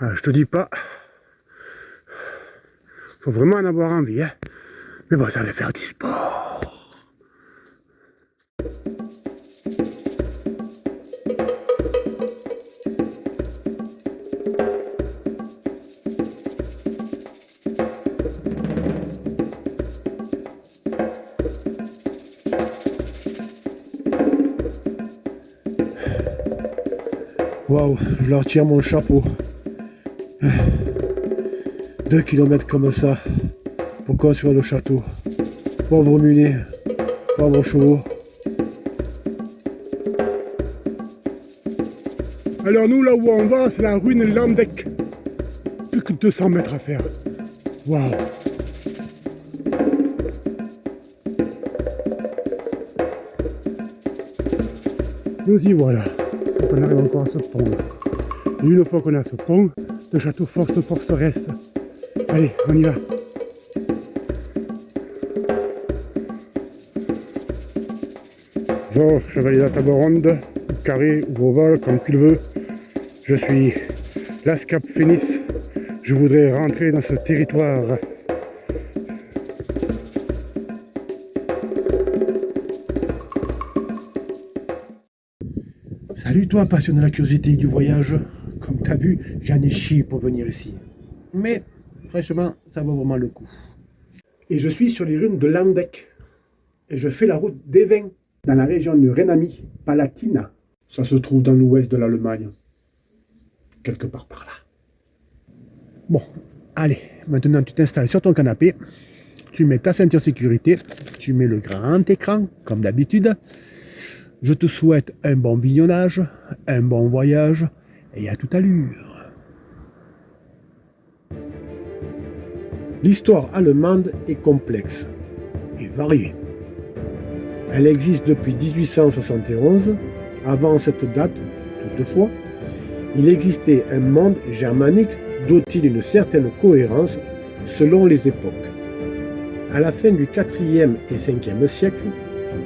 Ah, je te dis pas, faut vraiment en avoir envie, hein. Mais bon, ça va faire du sport. Waouh, je leur tire mon chapeau. 2 kilomètres comme ça pour construire le château. Pauvre mulet, pauvre chevaux. Alors nous, là où on va, c'est la ruine Landeck. Plus que 200 mètres à faire. Waouh. Nous y voilà. On arrive encore à ce pont là. Et une fois qu'on a ce pont, le château force reste. Allez, on y va. Bon, chevalier de la table ronde, carré ou ovale, comme tu le veux. Je suis Lascap Fénis. Je voudrais rentrer dans ce territoire. Salut toi, passionné de la curiosité et du voyage. Comme tu as vu, j'en ai chié pour venir ici. Mais, franchement, ça vaut vraiment le coup. Et je suis sur les ruines de Landeck. Et je fais la route d'Evin, dans la région de Rhénanie-Palatinat. Ça se trouve dans l'ouest de l'Allemagne. Quelque part par là. Bon, allez, maintenant tu t'installes sur ton canapé. Tu mets ta ceinture sécurité. Tu mets le grand écran, comme d'habitude. Je te souhaite un bon visionnage, un bon voyage et à toute allure. L'histoire allemande est complexe et variée. Elle existe depuis 1871. Avant cette date, toutefois, il existait un monde germanique doté d'une certaine cohérence selon les époques. À la fin du IVe et Ve siècle,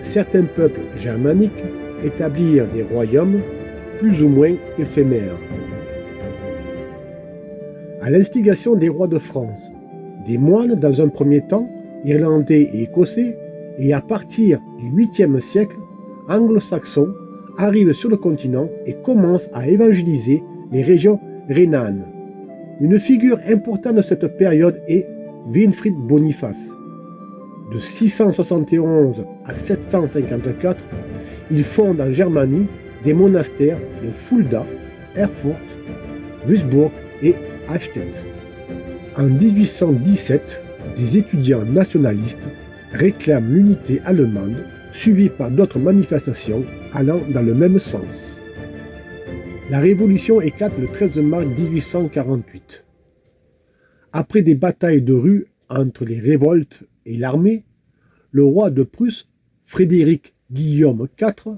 certains peuples germaniques établirent des royaumes plus ou moins éphémères. À l'instigation des rois de France, des moines dans un premier temps, irlandais et écossais, et à partir du 8e siècle, anglo-saxons arrivent sur le continent et commencent à évangéliser les régions rhénanes. Une figure importante de cette période est Winfried Boniface. De 671 à 754, il fonde en Germanie des monastères de Fulda, Erfurt, Würzburg et Eichstätt. En 1817, des étudiants nationalistes réclament l'unité allemande, suivie par d'autres manifestations allant dans le même sens. La révolution éclate le 13 mars 1848. Après des batailles de rue entre les révoltes et l'armée, le roi de Prusse, Frédéric Guillaume IV,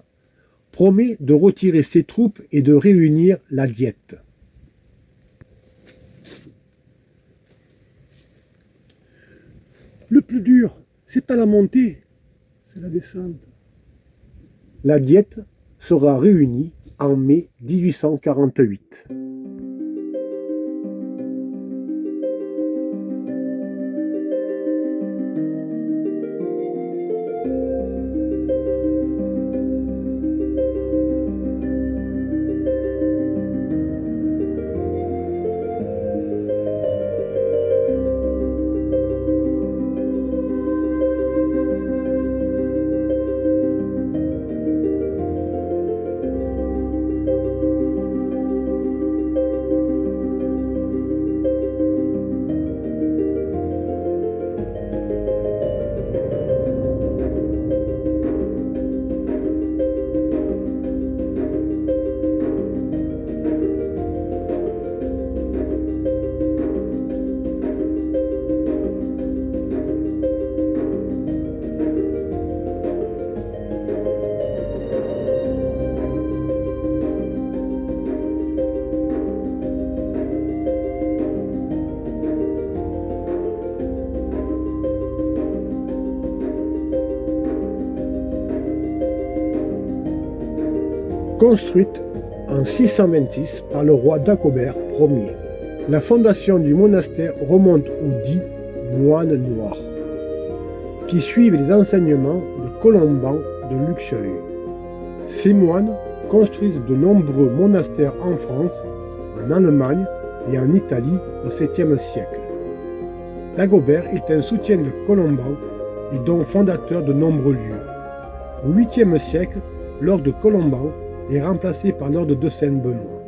promet de retirer ses troupes et de réunir la Diète. Le plus dur, c'est pas la montée, c'est la descente. La Diète sera réunie en mai 1848. Construite en 626 par le roi Dagobert Ier. La fondation du monastère remonte aux dits moines noirs, qui suivent les enseignements de Colomban de Luxeuil. Ces moines construisent de nombreux monastères en France, en Allemagne et en Italie au 7e siècle. Dagobert est un soutien de Colomban et donc fondateur de nombreux lieux. Au 8e siècle, l'ordre de Colomban est remplacé par l'ordre de Saint-Benoît.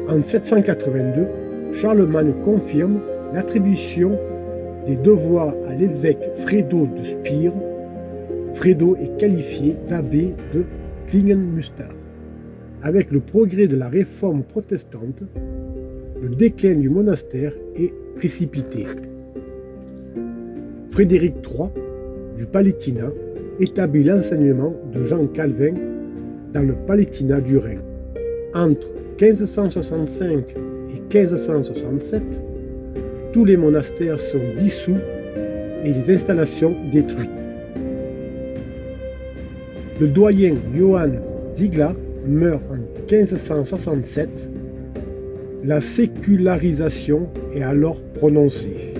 En 782, Charlemagne confirme l'attribution des devoirs à l'évêque Fredo de Spire. Fredo est qualifié d'abbé de Klingenmünster. Avec le progrès de la réforme protestante, le déclin du monastère est précipité. Frédéric III du Palatinat établit l'enseignement de Jean Calvin dans le Palatinat du Rhin. Entre 1565 et 1567, tous les monastères sont dissous et les installations détruites. Le doyen Johann Ziegler meurt en 1567. La sécularisation est alors prononcée.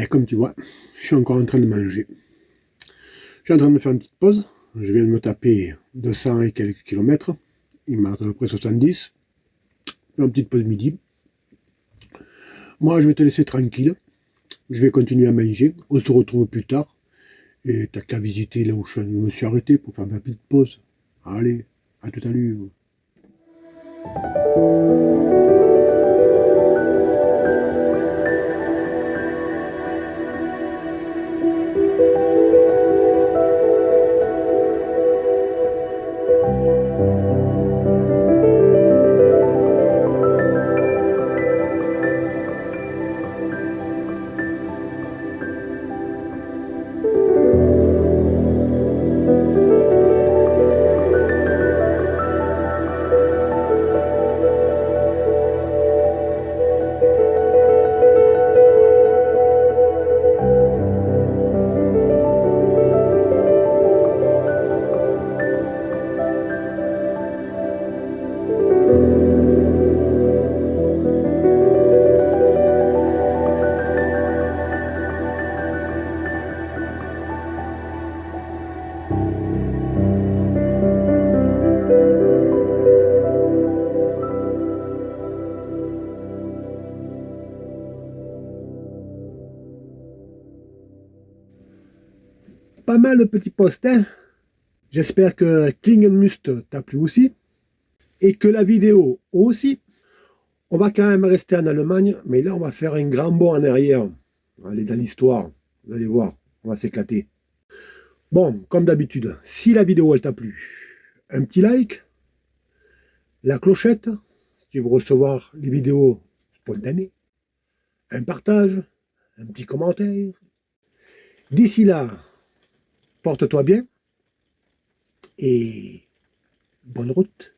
Comme tu vois, je suis encore en train de manger. Je suis en train de faire une petite pause. Je viens de me taper 200 et quelques kilomètres. Il m'a à peu près 70. Une petite pause midi. Moi, je vais te laisser tranquille. Je vais continuer à manger. On se retrouve plus tard. Et t'as qu'à visiter là où je me suis arrêté pour faire ma petite pause. Allez, à tout à l'heure. Pas mal de petits posts, hein. J'espère que Klingenmünster t'a plu aussi. Et que la vidéo aussi. On va quand même rester en Allemagne, mais là on va faire un grand bond en arrière. On va aller dans l'histoire. Vous allez voir, on va s'éclater. Bon, comme d'habitude, si la vidéo elle t'a plu, un petit like, la clochette, si tu veux recevoir les vidéos spontanées, un partage, un petit commentaire. D'ici là, porte-toi bien et bonne route.